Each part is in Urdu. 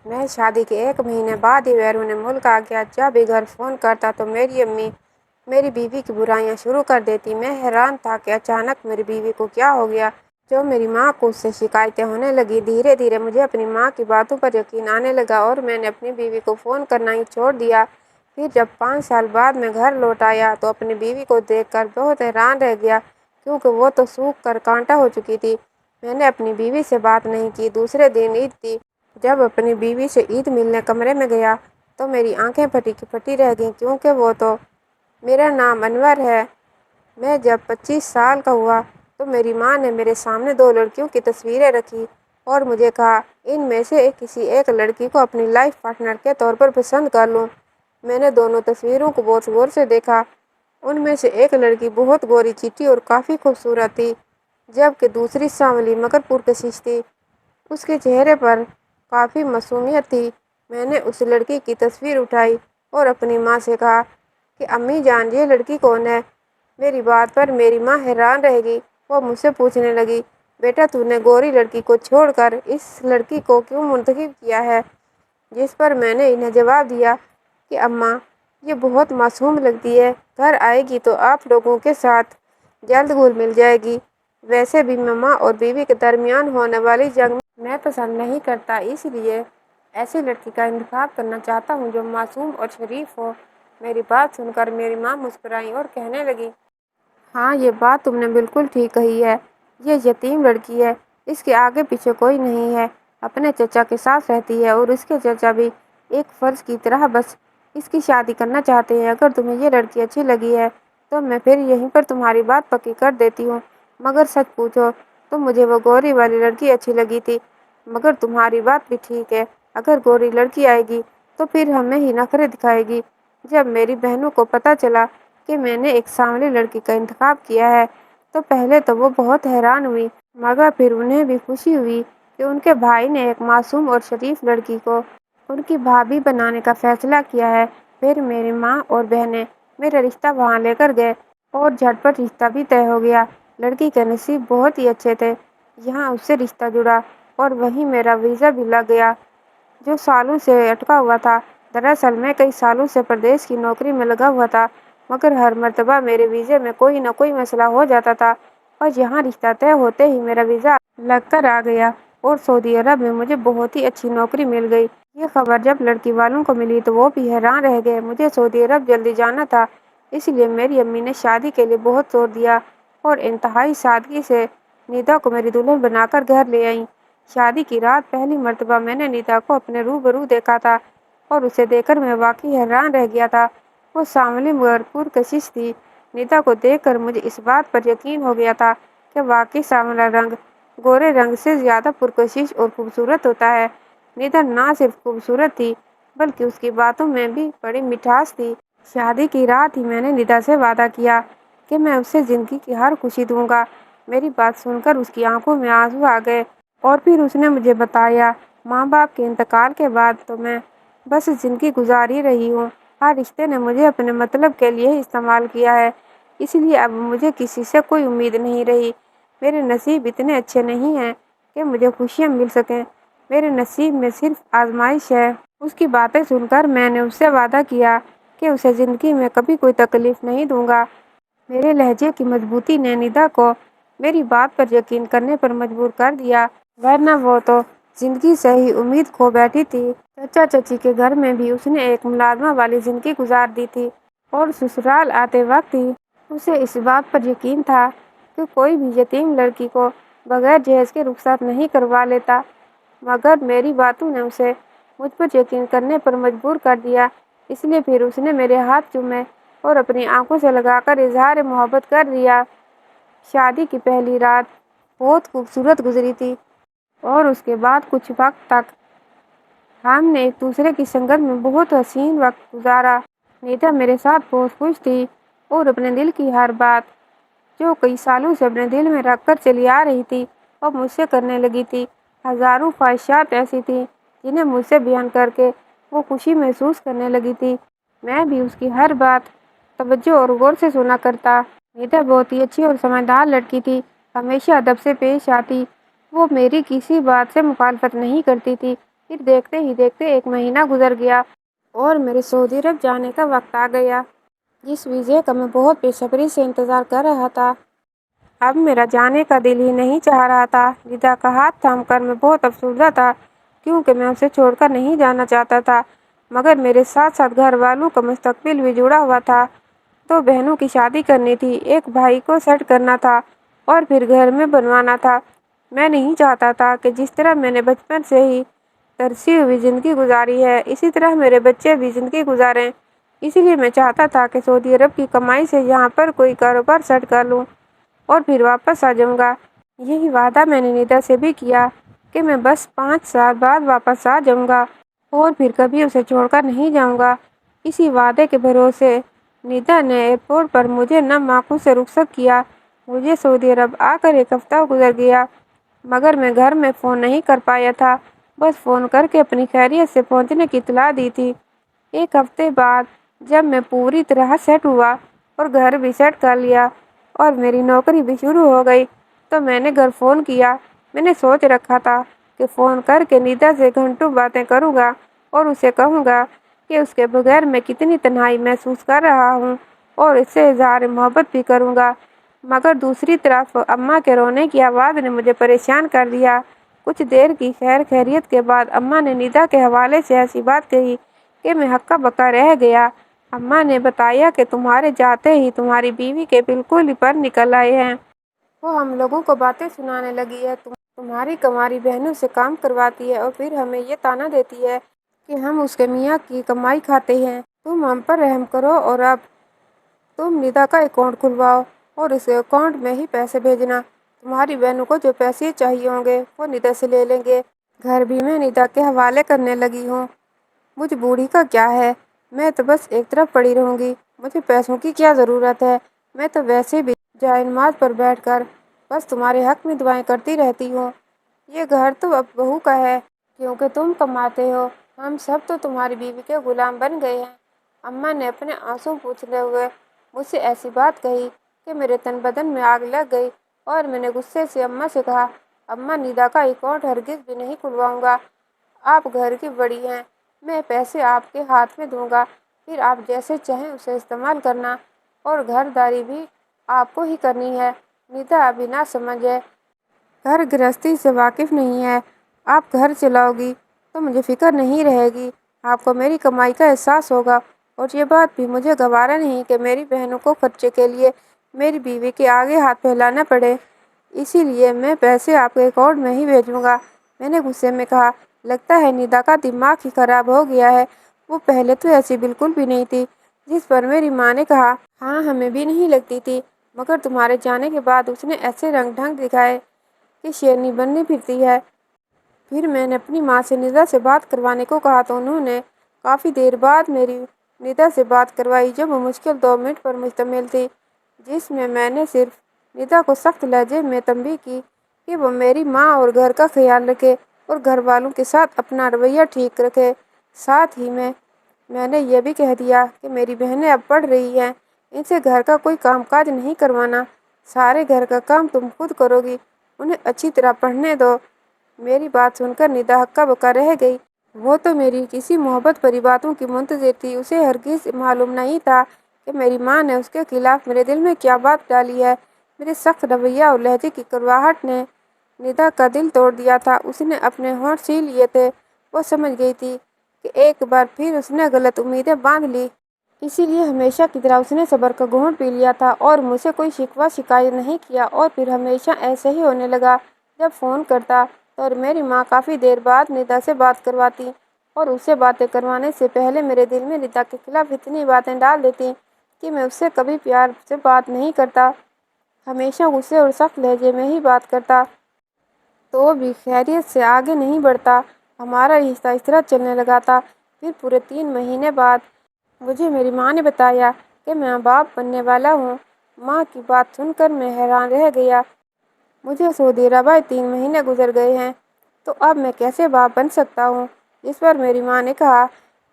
میں شادی کے 1 مہینے بعد ہی بیرون ملک آ گیا۔ جب بھی گھر فون کرتا تو میری امی میری بیوی کی برائیاں شروع کر دیتی۔ میں حیران تھا کہ اچانک میری بیوی کو کیا ہو گیا جو میری ماں کو اس سے شکایتیں ہونے لگیں۔ دھیرے دھیرے مجھے اپنی ماں کی باتوں پر یقین آنے لگا اور میں نے اپنی بیوی کو فون کرنا ہی چھوڑ دیا۔ پھر جب 5 سال بعد میں گھر لوٹ آیا تو اپنی بیوی کو دیکھ کر بہت حیران رہ گیا کیونکہ وہ تو سوکھ کر کانٹا ہو چکی تھی۔ میں نے اپنی بیوی سے بات نہیں کی۔ دوسرے دن عید تھی۔ جب اپنی بیوی سے عید ملنے کمرے میں گیا تو میری آنکھیں پھٹی کی پھٹی رہ گئیں کیونکہ وہ تو میرا نام انور ہے۔ میں جب 25 سال کا ہوا تو میری ماں نے میرے سامنے 2 لڑکیوں کی تصویریں رکھی اور مجھے کہا ان میں سے کسی ایک لڑکی کو اپنی لائف پارٹنر کے طور پر پسند کر لوں۔ میں نے دونوں تصویروں کو بہت غور سے دیکھا۔ ان میں سے ایک لڑکی بہت گوری چیٹی اور کافی خوبصورت تھی جبکہ دوسری سانولی مگر پرکشش تھی۔ اس کے چہرے پر کافی معصومیت تھی۔ میں نے اس لڑکی کی تصویر اٹھائی اور اپنی ماں سے کہا کہ امی جان یہ لڑکی کون ہے؟ میری بات پر میری ماں حیران رہ گئی۔ وہ مجھ سے پوچھنے لگی بیٹا تو نے گوری لڑکی کو چھوڑ کر اس لڑکی کو کیوں منتخب کیا ہے؟ جس پر میں نے انہیں جواب دیا کہ اماں یہ بہت معصوم لگتی ہے، گھر آئے گی تو آپ لوگوں کے ساتھ جلد گھل مل جائے گی۔ ویسے بھی میں ماں اور بیوی کے درمیان ہونے والی جنگ میں پسند نہیں کرتا، اس لیے ایسی لڑکی کا انتخاب کرنا چاہتا ہوں جو معصوم اور شریف ہو۔ میری بات سن کر میری ماں مسکرائیں اور کہنے لگی ہاں یہ بات تم نے بالکل ٹھیک کہی ہے، یہ یتیم لڑکی ہے، اس کے آگے پیچھے کوئی نہیں ہے، اپنے چچا کے ساتھ رہتی ہے اور اس کے چچا بھی ایک فرض کی طرح بس اس کی شادی کرنا چاہتے ہیں۔ اگر تمہیں یہ لڑکی اچھی لگی ہے تو میں پھر یہیں پر تمہاری بات پکی کر دیتی ہوں، مگر سچ پوچھو تو مجھے وہ گوری والی لڑکی اچھی لگی تھی۔ مگر تمہاری بات بھی ٹھیک ہے، اگر گوری لڑکی آئے گی تو پھر ہمیں ہی نخرے دکھائے گی۔ جب میری بہنوں کو پتہ چلا کہ میں نے ایک سانولی لڑکی کا انتخاب کیا ہے تو پہلے تو وہ بہت حیران ہوئی، مگر پھر انہیں بھی خوشی ہوئی کہ ان کے بھائی نے ایک معصوم اور شریف لڑکی کو ان کی بھابھی بنانے کا فیصلہ کیا ہے۔ پھر میری ماں اور بہنیں میرا رشتہ وہاں لے کر گئے اور جھٹ پٹ رشتہ بھی طے ہو گیا۔ لڑکی کے نصیب بہت ہی اچھے تھے، یہاں اس سے رشتہ جڑا اور وہیں میرا ویزا بھی لگ گیا جو سالوں سے اٹکا ہوا تھا۔ دراصل میں کئی سالوں سے پردیس کی نوکری میں لگا ہوا تھا، مگر ہر مرتبہ میرے ویزے میں کوئی نہ کوئی مسئلہ ہو جاتا تھا اور یہاں رشتہ طے ہوتے ہی میرا ویزا لگ کر آ گیا اور سعودی عرب میں مجھے بہت ہی اچھی نوکری مل گئی۔ یہ خبر جب لڑکی والوں کو ملی تو وہ بھی حیران رہ گئے۔ مجھے سعودی عرب جلدی جانا تھا، اس لیے میری امی نے شادی کے لیے بہت زور دیا اور انتہائی سادگی سے ندا کو میری دلہن بنا کر گھر لے آئیں۔ شادی کی رات پہلی مرتبہ میں نے ندا کو اپنے روبرو دیکھا تھا اور اسے دیکھ کر میں واقعی حیران رہ گیا تھا۔ وہ سانولی مگر پرکشش تھی۔ ندا کو دیکھ کر مجھے اس بات پر یقین ہو گیا تھا کہ واقعی سانولا رنگ گورے رنگ سے زیادہ پرکشش اور خوبصورت ہوتا ہے۔ ندا نہ صرف خوبصورت تھی بلکہ اس کی باتوں میں بھی بڑی مٹھاس تھی۔ شادی کی رات ہی میں نے ندا سے وعدہ کیا کہ میں اسے زندگی کی ہر خوشی دوں گا۔ میری بات سن کر اس کی آنکھوں میں آنسو آ گئے اور پھر اس نے مجھے بتایا ماں باپ کے انتقال کے بعد تو میں بس زندگی گزار ہی رہی ہوں، ہر رشتے نے مجھے اپنے مطلب کے لیے ہی استعمال کیا ہے، اس لیے اب مجھے کسی سے کوئی امید نہیں رہی۔ میرے نصیب اتنے اچھے نہیں ہیں کہ مجھے خوشیاں مل سکیں، میرے نصیب میں صرف آزمائش ہے۔ اس کی باتیں سن کر میں نے اس سے وعدہ کیا کہ اسے زندگی میں کبھی کوئی تکلیف نہیں دوں گا۔ میرے لہجے کی مضبوطی نے ندا کو میری بات پر یقین کرنے پر مجبور کر دیا، ورنہ وہ تو زندگی سے ہی امید کھو بیٹھی تھی۔ چچا چچی کے گھر میں بھی اس نے ایک ملازمہ والی زندگی گزار دی تھی اور سسرال آتے وقت ہی اسے اس بات پر یقین تھا کہ کوئی بھی یتیم لڑکی کو بغیر جہیز کے رخصت نہیں کروا لیتا، مگر میری باتوں نے اسے مجھ پر یقین کرنے پر مجبور کر دیا، اس لیے پھر اس نے میرے ہاتھ چومے اور اپنی آنکھوں سے لگا کر اظہار محبت کر دیا۔ شادی کی پہلی رات بہت خوبصورت گزری تھی اور اس کے بعد کچھ وقت تک ہم نے ایک دوسرے کی سنگت میں بہت حسین وقت گزارا۔ ندا میرے ساتھ بہت خوش تھی اور اپنے دل کی ہر بات جو کئی سالوں سے اپنے دل میں رکھ کر چلی آ رہی تھی وہ مجھ سے کرنے لگی تھی۔ ہزاروں خواہشات ایسی تھیں جنہیں مجھ سے بیان کر کے وہ خوشی محسوس کرنے لگی تھی۔ میں بھی اس کی ہر بات توجہ اور غور سے سنا کرتا۔ ندا بہت ہی اچھی اور سمجھدار لڑکی تھی، ہمیشہ ادب سے پیش آتی، وہ میری کسی بات سے مخالفت نہیں کرتی تھی، پھر دیکھتے ہی دیکھتے 1 مہینہ گزر گیا اور میرے سعودی عرب جانے کا وقت آ گیا، جس ویزے کا میں بہت بے صبری سے انتظار کر رہا تھا۔ اب میرا جانے کا دل ہی نہیں چاہ رہا تھا۔ ندا کا ہاتھ تھام کر میں بہت افسردہ تھا، کیونکہ میں اسے چھوڑ کر نہیں جانا چاہتا تھا، مگر میرے ساتھ ساتھ گھر والوں کا مستقبل بھی جڑا ہوا تھا۔ 2 بہنوں کی شادی کرنی تھی، ایک بھائی کو سیٹ کرنا تھا اور پھر گھر میں بنوانا تھا۔ میں نہیں چاہتا تھا کہ جس طرح میں نے بچپن سے ہی ترسی ہوئی زندگی گزاری ہے، اسی طرح میرے بچے بھی زندگی گزاریں۔ اسی لیے میں چاہتا تھا کہ سعودی عرب کی کمائی سے یہاں پر کوئی کاروبار سیٹ کر لوں اور پھر واپس آ جاؤں گا۔ یہی وعدہ میں نے ندا سے بھی کیا کہ میں بس 5 سال بعد واپس آ جاؤں گا اور پھر کبھی اسے چھوڑ کر نہیں جاؤں گا۔ اسی وعدے کے بھروسے ندا نے ایئرپورٹ پر مجھے نم آنکھوں سے رخصت کیا۔ مجھے سعودی عرب آ کر 1 ہفتہ گزر گیا، مگر میں گھر میں فون نہیں کر پایا تھا، بس فون کر کے اپنی خیریت سے پہنچنے کی اطلاع دی تھی۔ 1 ہفتے بعد جب میں پوری طرح سیٹ ہوا اور گھر بھی سیٹ کر لیا اور میری نوکری بھی شروع ہو گئی، تو میں نے گھر فون کیا۔ میں نے سوچ رکھا تھا کہ فون کر کے ندا سے گھنٹوں باتیں کروں گا اور اسے کہوں گا کہ اس کے بغیر میں کتنی تنہائی محسوس کر رہا ہوں اور اس سے اظہار محبت بھی کروں گا، مگر دوسری طرف اماں کے رونے کی آواز نے مجھے پریشان کر دیا۔ کچھ دیر کی خیر خیریت کے بعد اماں نے ندا کے حوالے سے ایسی بات کہی کہ میں ہکا بکا رہ گیا۔ اماں نے بتایا کہ تمہارے جاتے ہی تمہاری بیوی کے بالکل ہی پر نکل آئے ہیں۔ وہ ہم لوگوں کو باتیں سنانے لگی ہے، تمہاری کنواری بہنوں سے کام کرواتی ہے اور پھر ہمیں یہ طعنہ دیتی ہے کہ ہم اس کے میاں کی کمائی کھاتے ہیں۔ تم ہم پر رحم کرو اور اب تم ندا کا اکاؤنٹ کھلواؤ اور اس اکاؤنٹ میں ہی پیسے بھیجنا۔ تمہاری بہنوں کو جو پیسے چاہیے ہوں گے وہ ندا سے لے لیں گے۔ گھر بھی میں ندا کے حوالے کرنے لگی ہوں۔ مجھ بوڑھی کا کیا ہے، میں تو بس ایک طرف پڑی رہوں گی، مجھے پیسوں کی کیا ضرورت ہے، میں تو ویسے بھی جائے نماز پر بیٹھ کر بس تمہارے حق میں دعائیں کرتی رہتی ہوں۔ یہ گھر تو اب بہو کا ہے، کیونکہ تم کماتے ہو، ہم سب تو تمہاری بیوی کے غلام بن گئے ہیں۔ اماں نے اپنے آنسو پوچھتے ہوئے مجھ سے ایسی بات کہی کہ میرے تن بدن میں آگ لگ گئی اور میں نے غصے سے اماں سے کہا، اماں ندا کا اکاؤنٹ ہرگز بھی نہیں کھلواؤں گا، آپ گھر کی بڑی ہیں، میں پیسے آپ کے ہاتھ میں دوں گا، پھر آپ جیسے چاہیں اسے استعمال کرنا اور گھر داری بھی آپ کو ہی کرنی ہے۔ ندا ابھی ناسمجھ ہے، گھر گرہستی سے واقف نہیں ہے۔ آپ گھر چلاؤ گی تو مجھے فکر نہیں رہے گی، آپ کو میری کمائی کا احساس ہوگا، اور یہ بات بھی مجھے گوارا نہیں کہ میری بہنوں کو خرچے کے لیے میری بیوی کے آگے ہاتھ پھیلانا پڑے، اسی لیے میں پیسے آپ کے اکاؤنٹ میں ہی بھیجوں گا۔ میں نے غصے میں کہا، لگتا ہے ندا کا دماغ ہی خراب ہو گیا ہے، وہ پہلے تو ایسی بالکل بھی نہیں تھی۔ جس پر میری ماں نے کہا، ہاں ہمیں بھی نہیں لگتی تھی، مگر تمہارے جانے کے بعد اس نے ایسے رنگ ڈھنگ دکھائے کہ شیرنی بننے پھرتی ہے۔ پھر میں نے اپنی ماں سے ندا سے بات کروانے کو کہا تو انہوں نے کافی دیر بعد میری ندا سے بات کروائی، جو مشکل 2 منٹ پر مشتمل تھی، جس میں میں نے صرف ندا کو سخت لہجے میں تنبیہ کی کہ وہ میری ماں اور گھر کا خیال رکھے اور گھر والوں کے ساتھ اپنا رویہ ٹھیک رکھے۔ ساتھ ہی میں نے یہ بھی کہہ دیا کہ میری بہنیں اب پڑھ رہی ہیں، ان سے گھر کا کوئی کام کاج نہیں کروانا، سارے گھر کا کام تم خود کرو گی، انہیں اچھی طرح پڑھنے دو۔ میری بات سن کر ندا ہکا بکا رہ گئی۔ وہ تو میری کسی محبت بھری باتوں کی منتظر تھی، اسے ہرگز معلوم نہیں تھا کہ میری ماں نے اس کے خلاف میرے دل میں کیا بات ڈالی ہے۔ میرے سخت رویہ اور لہجے کی کڑواہٹ نے ندا کا دل توڑ دیا تھا، اس نے اپنے ہونٹ سی لیے تھے، وہ سمجھ گئی تھی کہ ایک بار پھر اس نے غلط امیدیں باندھ لی۔ اسی لیے ہمیشہ کی طرح اس نے صبر کا گھونٹ پی لیا تھا اور مجھ سے کوئی شکوہ شکایت نہیں کیا، اور پھر ہمیشہ ایسے ہی ہونے لگا۔ جب فون کرتا تو اور میری ماں کافی دیر بعد ندا سے بات کرواتی اور اس سے باتیں کروانے سے پہلے میرے دل میں ندا کے خلاف اتنی باتیں ڈال دیتی کہ میں اس سے کبھی پیار سے بات نہیں کرتا، ہمیشہ غصے اور سخت لہجے میں ہی بات کرتا، تو بھی خیریت سے آگے نہیں بڑھتا۔ ہمارا رشتہ اس طرح چلنے لگا تھا۔ پھر پورے 3 مہینے بعد مجھے میری ماں نے بتایا کہ میں باپ بننے والا ہوں۔ ماں کی بات سن کر میں حیران رہ گیا۔ مجھے سعودی عرب آئے 3 مہینے گزر گئے ہیں، تو اب میں کیسے باپ بن سکتا ہوں؟ جس پر میری ماں نے کہا،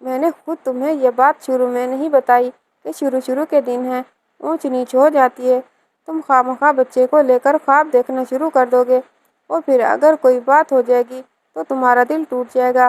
میں نے خود تمہیں یہ بات شروع میں نہیں بتائی کہ شروع کے دن ہیں، اونچ نیچ ہو جاتی ہے، تم خواہ بچے کو لے کر خواب دیکھنا شروع کر دو گے اور پھر اگر کوئی بات ہو جائے گی تو تمہارا دل ٹوٹ جائے گا۔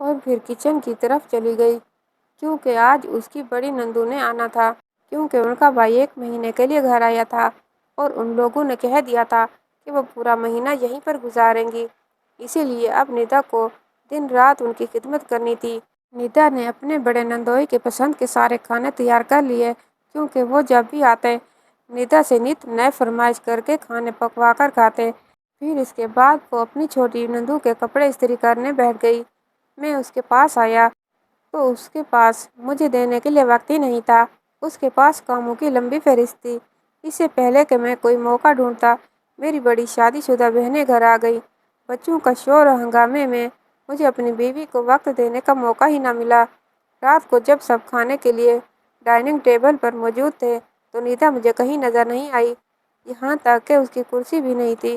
اور پھر کچن کی طرف چلی گئی، کیونکہ آج اس کی بڑی نندو نے آنا تھا، کیونکہ ان کا بھائی 1 مہینے کے لیے گھر آیا تھا اور ان لوگوں نے کہہ دیا تھا کہ وہ پورا مہینہ یہیں پر گزاریں گی۔ اسی لیے اب ندا کو دن رات ان کی خدمت کرنی تھی۔ ندا نے اپنے بڑے نندوئی کے پسند کے سارے کھانے تیار کر لیے، کیونکہ وہ جب بھی آتے ندا سے نت نئے فرمائش کر کے کھانے پکوا کر کھاتے۔ پھر اس کے بعد وہ اپنی چھوٹی نندو کے کپڑے استری کرنے بیٹھ گئی۔ میں اس کے پاس آیا تو اس کے پاس مجھے دینے کے لیے وقت ہی نہیں تھا۔ اس کے پاس کاموں کی لمبی فہرست تھی۔ اس سے پہلے کہ میں کوئی موقع ڈھونڈتا، میری بڑی شادی شدہ بہنیں گھر آ گئی۔ بچوں کا شور و ہنگامے میں مجھے اپنی بیوی کو وقت دینے کا موقع ہی نہ ملا۔ رات کو جب سب کھانے کے لیے ڈائننگ ٹیبل پر موجود تھے تو ندا مجھے کہیں نظر نہیں آئی، یہاں تک کہ اس کی کرسی بھی نہیں تھی۔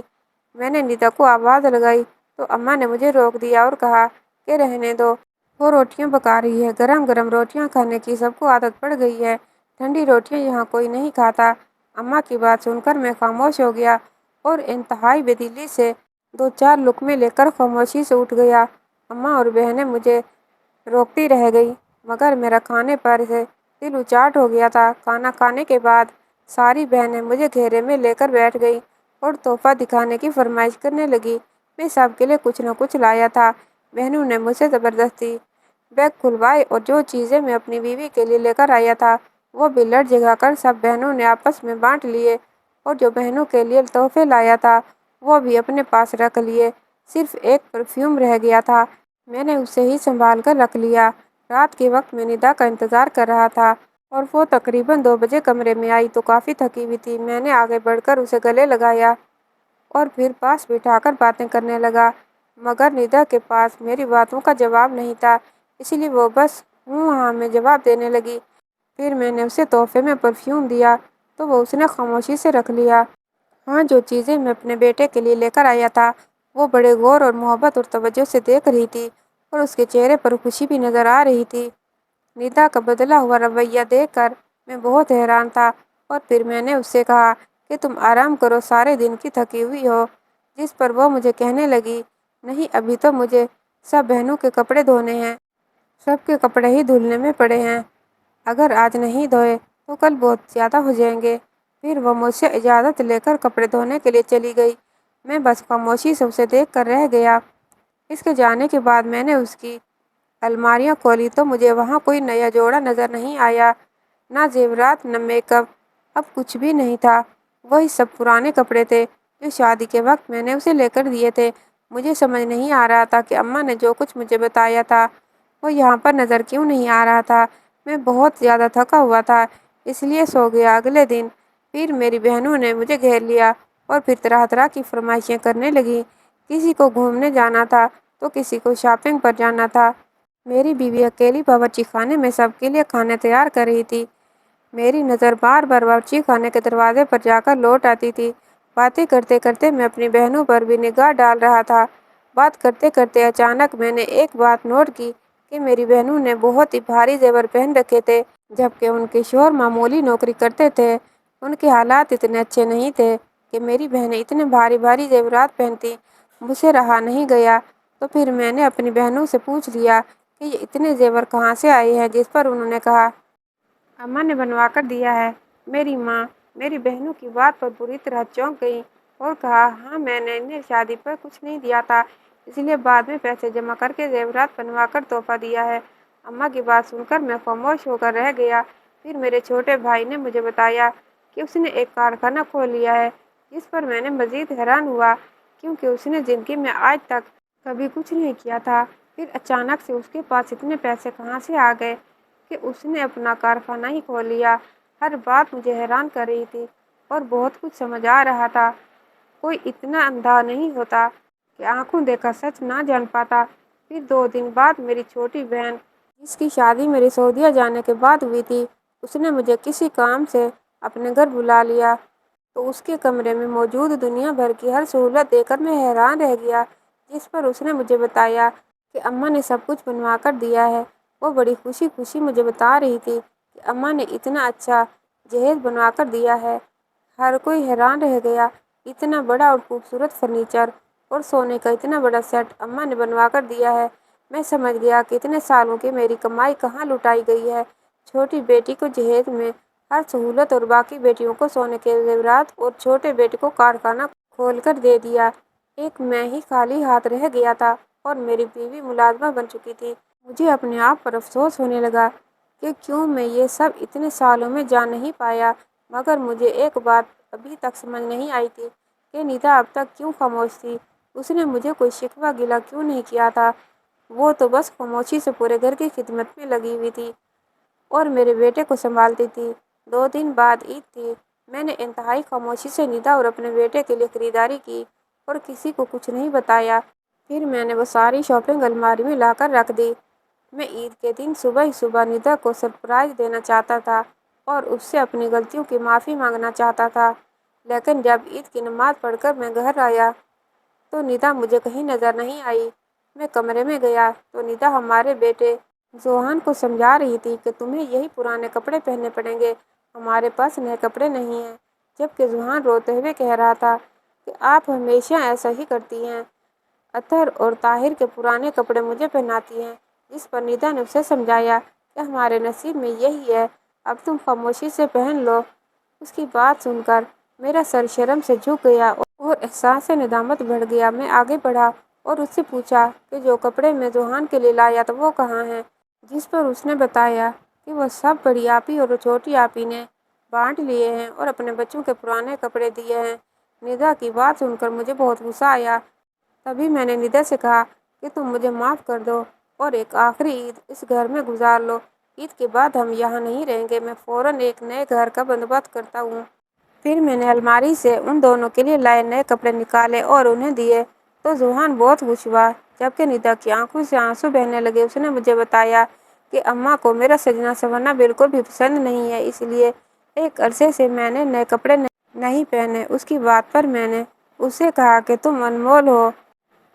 میں نے ندا کو آواز لگائی تو اماں نے مجھے روک دیا اور کہا کہ رہنے دو، وہ روٹیاں پکا رہی ہے۔ گرم گرم روٹیاں کھانے کی سب کو عادت پڑ گئی ہے، ٹھنڈی روٹیاں یہاں کوئی نہیں کھاتا۔ اماں کی بات سن کر میں خاموش ہو گیا اور انتہائی بے دلی سے 2-4 لقمے لے کر خاموشی سے اٹھ گیا۔ اماں اور بہنیں مجھے روکتی رہ گئی، مگر میرا کھانے پر سے دل اچاٹ ہو گیا تھا۔ کھانا کھانے کے بعد ساری بہنیں مجھے گھیرے میں لے کر بیٹھ گئی اور تحفہ دکھانے کی فرمائش کرنے لگی۔ میں سب کے لیے کچھ نہ کچھ لایا تھا۔ بہنوں نے مجھ سے زبردستی بیگ کھلوائے اور جو چیزیں میں اپنی بیوی کے لیے لے کر آیا تھا وہ بھی لٹ جگا کر سب بہنوں نے آپس میں بانٹ لیے، اور جو بہنوں کے لیے تحفے لایا تھا وہ بھی اپنے پاس رکھ لیے۔ صرف ایک پرفیوم رہ گیا تھا، میں نے اسے ہی سنبھال کر رکھ لیا۔ رات کے وقت میں ندا کا انتظار کر رہا تھا اور وہ تقریباً 2 بجے کمرے میں آئی تو کافی تھکی ہوئی تھی۔ میں نے آگے بڑھ کر اسے گلے لگایا اور پھر پاس بٹھا کر باتیں کرنے لگا، مگر ندا کے پاس میری باتوں کا جواب نہیں تھا، اس لیے وہ بس ہوں ہاں میں جواب دینے لگی۔ پھر میں نے اسے تحفے میں پرفیوم دیا تو وہ اس نے خاموشی سے رکھ لیا۔ ہاں، جو چیزیں میں اپنے بیٹے کے لیے لے کر آیا تھا وہ بڑے غور اور محبت اور توجہ سے دیکھ رہی تھی اور اس کے چہرے پر خوشی بھی نظر آ رہی تھی۔ ندا کا بدلا ہوا رویہ دیکھ کر میں بہت حیران تھا، اور پھر میں نے اس سے کہا کہ تم آرام کرو، سارے دن کی تھکی ہوئی ہو۔ جس پر وہ مجھے کہنے لگی، نہیں ابھی تو مجھے سب بہنوں کے کپڑے دھونے ہیں، سب کے کپڑے ہی دھلنے میں پڑے ہیں، اگر آج نہیں دھوئے تو کل بہت زیادہ ہو جائیں گے۔ پھر وہ مجھ سے اجازت لے کر کپڑے دھونے کے لیے چلی گئی۔ میں بس خاموشی سے اسے دیکھ کر رہ گیا۔ اس کے جانے کے بعد میں نے اس کی الماریاں کھولی تو مجھے وہاں کوئی نیا جوڑا نظر نہیں آیا، نہ زیورات نہ میک اپ، اب کچھ بھی نہیں تھا۔ وہی سب پرانے کپڑے تھے جو شادی کے وقت میں نے اسے لے کر دیے تھے۔ مجھے سمجھ نہیں آ رہا تھا کہ اماں نے جو کچھ مجھے بتایا تھا وہ یہاں پر نظر کیوں نہیں آ رہا تھا۔ میں بہت زیادہ تھکا ہوا تھا، اس لیے سو گیا۔ اگلے دن پھر میری بہنوں نے مجھے گھیر لیا اور پھر طرح طرح کی فرمائشیں کرنے لگی۔ کسی کو گھومنے جانا تھا تو کسی کو شاپنگ پر جانا تھا۔ میری بیوی اکیلی باورچی خانے میں سب کے لیے کھانے تیار کر رہی تھی۔ میری نظر بار بار باورچی خانے کے دروازے پر جا کر لوٹ آتی تھی۔ باتیں کرتے کرتے میں اپنی بہنوں پر بھی نگاہ ڈال رہا تھا۔ بات کرتے کرتے اچانک میں نے ایک بات نوٹ کی کہ میری بہنوں نے بہت ہی بھاری زیور پہن رکھے تھے، جبکہ ان کے شوہر معمولی نوکری کرتے تھے۔ ان کے حالات اتنے اچھے نہیں تھے کہ میری بہنیں اتنے بھاری بھاری زیورات پہنتی۔ مجھ سے رہا نہیں گیا تو پھر میں نے اپنی بہنوں سے پوچھ لیا کہ یہ اتنے زیور کہاں سے آئے ہیں، جس پر انہوں نے کہا اماں نے بنوا کر دیا ہے۔ میری ماں میری بہنوں کی بات پر بری طرح چونک گئی اور کہا ہاں میں نے انہیں شادی پر کچھ نہیں دیا تھا، اس لیے بعد میں پیسے جمع کر کے زیورات بنوا کر تحفہ دیا ہے۔ اماں کی بات سن کر میں خاموش ہو کر رہ گیا۔ پھر میرے چھوٹے بھائی نے مجھے بتایا کہ اس نے ایک کارخانہ کھول لیا ہے، جس پر میں نے مزید حیران ہوا، کیونکہ اس نے زندگی میں آج تک کبھی کچھ نہیں کیا تھا۔ پھر اچانک سے اس کے پاس اتنے پیسے کہاں سے آ گئے کہ اس نے اپنا کارخانہ ہی کھول لیا۔ ہر بات مجھے حیران کر رہی تھی اور بہت کچھ سمجھ آ رہا تھا۔ کوئی اتنا اندھا نہیں ہوتا کہ آنکھوں دیکھا سچ نہ جان پاتا۔ پھر 2 دن بعد میری چھوٹی بہن، جس کی شادی میری سعودیہ جانے کے بعد ہوئی تھی، اس نے مجھے کسی کام سے اپنے گھر بلا لیا تو اس کے کمرے میں موجود دنیا بھر کی ہر سہولت دیکھ کر میں حیران رہ گیا، جس پر اس نے مجھے بتایا کہ اماں نے سب کچھ بنوا کر دیا ہے۔ وہ بڑی خوشی خوشی مجھے بتا رہی تھی کہ اماں نے اتنا اچھا جہیز بنوا کر دیا ہے۔ ہر کوئی حیران رہ گیا، اتنا بڑا اور خوبصورت فرنیچر اور سونے کا اتنا بڑا سیٹ اماں نے بنوا کر دیا ہے۔ میں سمجھ گیا کہ اتنے سالوں کی میری کمائی کہاں لٹائی گئی ہے۔ چھوٹی بیٹی کو جہیز میں ہر سہولت اور باقی بیٹیوں کو سونے کے زیورات اور چھوٹے بیٹے کو کارخانہ کھول کر دے دیا۔ ایک میں ہی خالی ہاتھ رہ گیا تھا اور میری بیوی ملازمہ بن چکی تھی۔ مجھے اپنے آپ پر افسوس ہونے لگا کہ کیوں میں یہ سب اتنے سالوں میں جان نہیں پایا، مگر مجھے ایک بات ابھی تک سمجھ نہیں آئی تھی کہ ندا اب تک کیوں خاموش تھی۔ اس نے مجھے کوئی شکوہ گلہ کیوں نہیں کیا تھا؟ وہ تو بس خاموشی سے پورے گھر کی خدمت میں لگی ہوئی تھی اور میرے بیٹے کو سنبھالتی تھی۔ 2 دن بعد عید تھی۔ میں نے انتہائی خاموشی سے ندا اور اپنے بیٹے کے لیے خریداری کی اور کسی کو کچھ نہیں بتایا۔ پھر میں نے وہ ساری شاپنگ الماری میں لا کر رکھ دی۔ میں عید کے دن صبح ہی صبح ندا کو سرپرائز دینا چاہتا تھا اور اس سے اپنی غلطیوں کی معافی مانگنا چاہتا تھا، لیکن جب عید کی نماز پڑھ کر میں گھر آیا تو ندا مجھے کہیں نظر نہیں آئی۔ میں کمرے میں گیا تو ندا ہمارے بیٹے زوہان کو سمجھا رہی تھی کہ تمہیں یہی پرانے کپڑے پہننے پڑیں گے، ہمارے پاس نئے کپڑے نہیں ہیں، جبکہ زوہان روتے ہوئے کہہ رہا تھا کہ آپ ہمیشہ ایسا ہی کرتی ہیں، اطہر اور طاہر کے پرانے کپڑے مجھے پہناتی ہیں۔ جس پر ندا نے اسے سمجھایا کہ ہمارے نصیب میں یہی ہے، اب تم خاموشی سے پہن لو۔ اس کی بات سن کر میرا سر شرم سے جھک گیا اور احساس ندامت بڑھ گیا۔ میں آگے بڑھا اور اس سے پوچھا کہ جو کپڑے میں زوہان کے لیے لایا تھا وہ کہاں ہیں؟ جس پر اس نے بتایا کہ وہ سب بڑی آپی اور چھوٹی آپی نے بانٹ لیے ہیں اور اپنے بچوں کے پرانے کپڑے دیے ہیں۔ ندا کی بات سن کر مجھے بہت غصہ آیا۔ تبھی میں نے ندا سے کہا کہ تم مجھے معاف کر دو اور ایک آخری عید اس گھر میں گزار لو۔ عید کے بعد ہم یہاں نہیں رہیں گے، میں فوراً ایک نئے گھر کا بندوبست کرتا ہوں۔ پھر میں نے الماری سے ان دونوں کے لیے لائے نئے کپڑے نکالے اور انہیں دیے تو زوہان بہت خوش ہوا، جبکہ ندا کی آنکھوں سے آنسو بہنے لگے۔ اس نے مجھے بتایا کہ اماں کو میرا سجنا سنورنا بالکل بھی پسند نہیں ہے، اس لیے ایک عرصے سے میں نے نئے کپڑے نہیں پہنے۔ اس کی بات پر میں نے اس سے کہا کہ تم انمول ہو،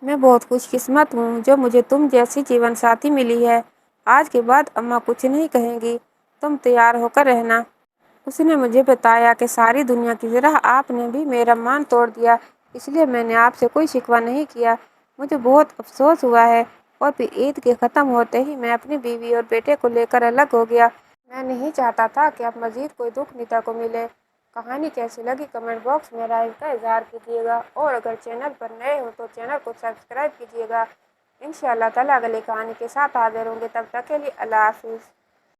میں بہت خوش قسمت ہوں جو مجھے تم جیسی جیون ساتھی ملی ہے۔ آج کے بعد اماں کچھ نہیں کہیں گی، تم تیار ہو کر رہنا۔ اس نے مجھے بتایا کہ ساری دنیا کی طرح آپ نے بھی میرا مان توڑ دیا، اس لیے میں نے آپ سے کوئی شکوہ نہیں کیا۔ مجھے بہت افسوس ہوا ہے۔ اور پھر عید کے ختم ہوتے ہی میں اپنی بیوی اور بیٹے کو لے کر الگ ہو گیا۔ میں نہیں چاہتا تھا کہ اب مزید کوئی دکھ ندا کو ملے۔ کہانی کیسی لگی کمنٹ باکس میں رائے کا اظہار کیجیے گا اور اگر چینل پر نئے ہو تو چینل کو سبسکرائب کیجیے گا۔ انشاءاللہ تعالیٰ اگلی کہانی کے ساتھ حاضر ہوں گے، تب تک کے لیے اللہ حافظ۔